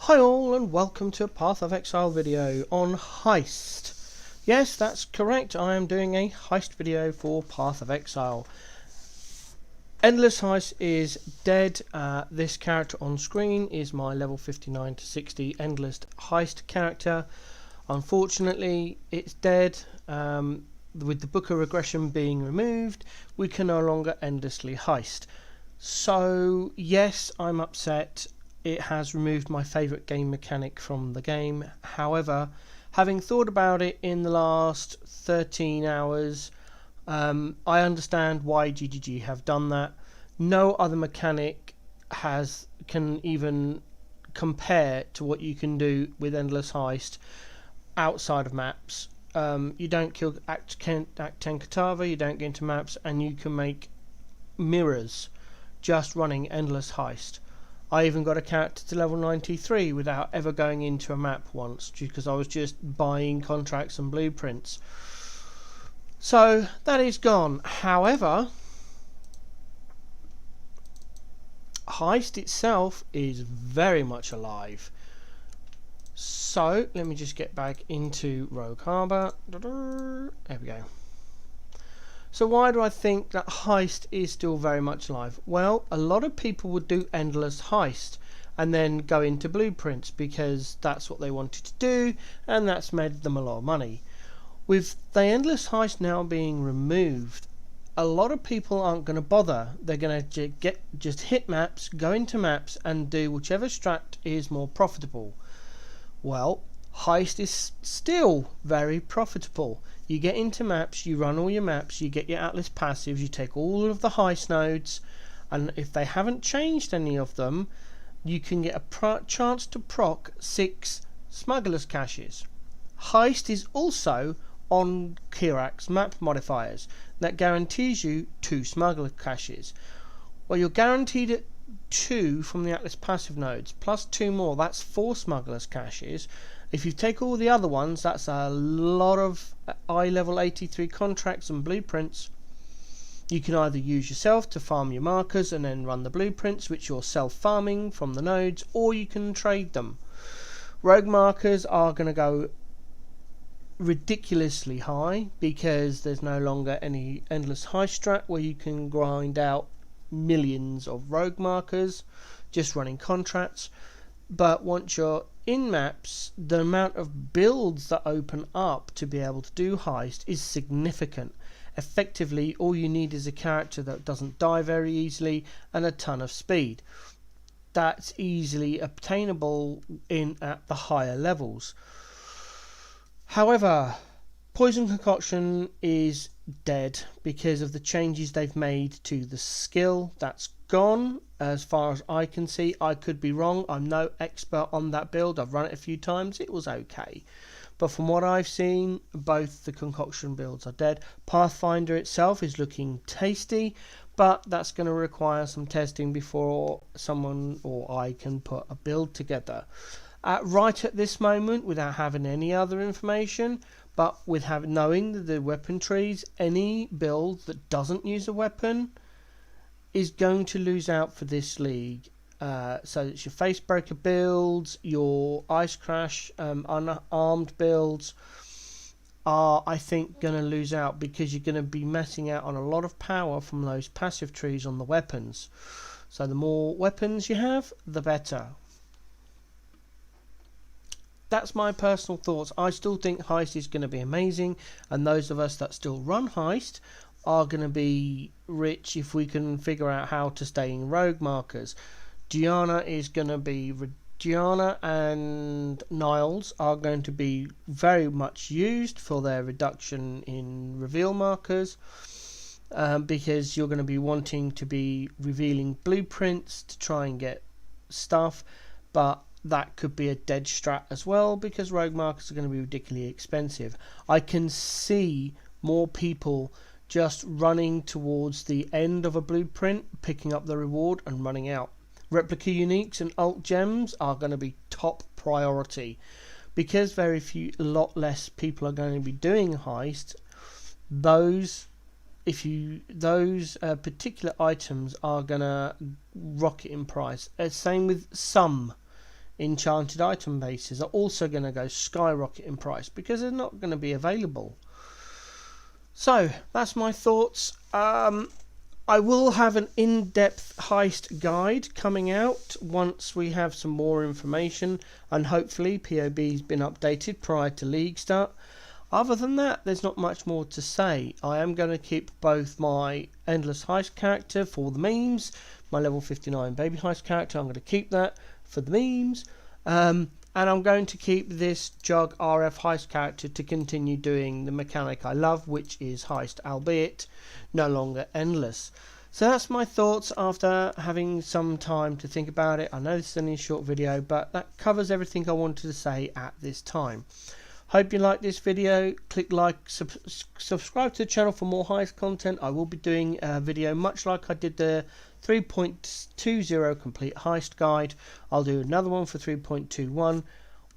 Hi all and welcome to a Path of Exile video on Heist. Yes, that's correct, I am doing a Heist video for Path of Exile. Endless Heist is dead. This character on screen is my level 59 to 60 Endless Heist character. Unfortunately, it's dead. With the Book of Regression being removed, we can no longer endlessly heist. So yes, I'm upset. It has removed my favourite game mechanic from the game. However, having thought about it in the last 13 hours, I understand why GGG have done that. No other mechanic can even compare to what you can do with Endless Heist outside of maps. You don't kill Act 10 Katava, you don't get into maps, and you can make mirrors just running Endless Heist. I even got a character to level 93 without ever going into a map once, because I was just buying contracts and blueprints. So that is gone. However, Heist itself is very much alive. So let me just get back into Rogue Harbour. There we go. So why do I think that Heist is still very much alive? Well, a lot of people would do Endless Heist and then go into blueprints because that's what they wanted to do and that's made them a lot of money. With the Endless Heist now being removed, a lot of people aren't going to bother. They're going to just hit maps, go into maps and do whichever strat is more profitable. Well, Heist is still very profitable. You get into maps, you run all your maps, you get your Atlas passives, you take all of the heist nodes, and if they haven't changed any of them, you can get a chance to proc 6 smugglers caches. Heist is also on Kirak's map modifiers. That guarantees you 2 smuggler caches. Well, you're guaranteed at 2 from the Atlas passive nodes, plus 2 more, that's 4 smugglers caches. If you take all the other ones, that's a lot of eye level 83 contracts and blueprints. You can either use yourself to farm your markers and then run the blueprints, which you're self-farming from the nodes, or you can trade them. Rogue markers are going to go ridiculously high because there's no longer any Endless Heist strat where you can grind out millions of rogue markers just running contracts. But once you're in maps, the amount of builds that open up to be able to do Heist is significant. Effectively, all you need is a character that doesn't die very easily and a ton of speed. That's easily obtainable at the higher levels. However, Poison Concoction is dead because of the changes they've made to the skill. That's gone as far as I can see. I could be wrong. I'm no expert on that build. I've run it a few times. It was okay. But from what I've seen, both the Concoction builds are dead. Pathfinder itself is looking tasty, but that's going to require some testing before someone or I can put a build together. Right at this moment, without having any other information, but with knowing the weapon trees, any build that doesn't use a weapon is going to lose out for this league. So it's your Facebreaker builds, your Ice Crash unarmed builds are, I think, going to lose out because you're going to be messing out on a lot of power from those passive trees on the weapons. So the more weapons you have, the better. That's my personal thoughts. I still think Heist is going to be amazing, and those of us that still run Heist are going to be rich if we can figure out how to stay in rogue markers. Gianna and Niles are going to be very much used for their reduction in reveal markers, because you're going to be wanting to be revealing blueprints to try and get stuff, but that could be a dead strat as well because rogue markers are going to be ridiculously expensive. I can see more people just running towards the end of a blueprint, picking up the reward and running out. Replica uniques and alt gems are going to be top priority because a lot less people are going to be doing Heist. Those particular items are going to rocket in price. Same with some enchanted item bases are also going to go skyrocket in price because they're not going to be available. So that's my thoughts. I will have an in-depth heist guide coming out once we have some more information, and hopefully POB's been updated prior to League start. Other than that, there's not much more to say. I am going to keep both my Endless Heist character for the memes, my level 59 baby heist character, I'm going to keep that for the memes, and I'm going to keep this Jug RF heist character to continue doing the mechanic I love, which is heist, albeit no longer endless. So that's my thoughts after having some time to think about it. I know this is only a short video, but that covers everything I wanted to say at this time. Hope you like this video. Click like, subscribe to the channel for more heist content. I will be doing a video much like I did the 3.20 complete heist guide. I'll do another one for 3.21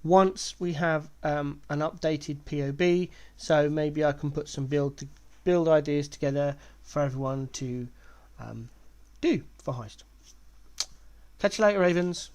once we have an updated POB, so maybe I can put some build ideas together for everyone to do for heist. Catch you later, Ravens.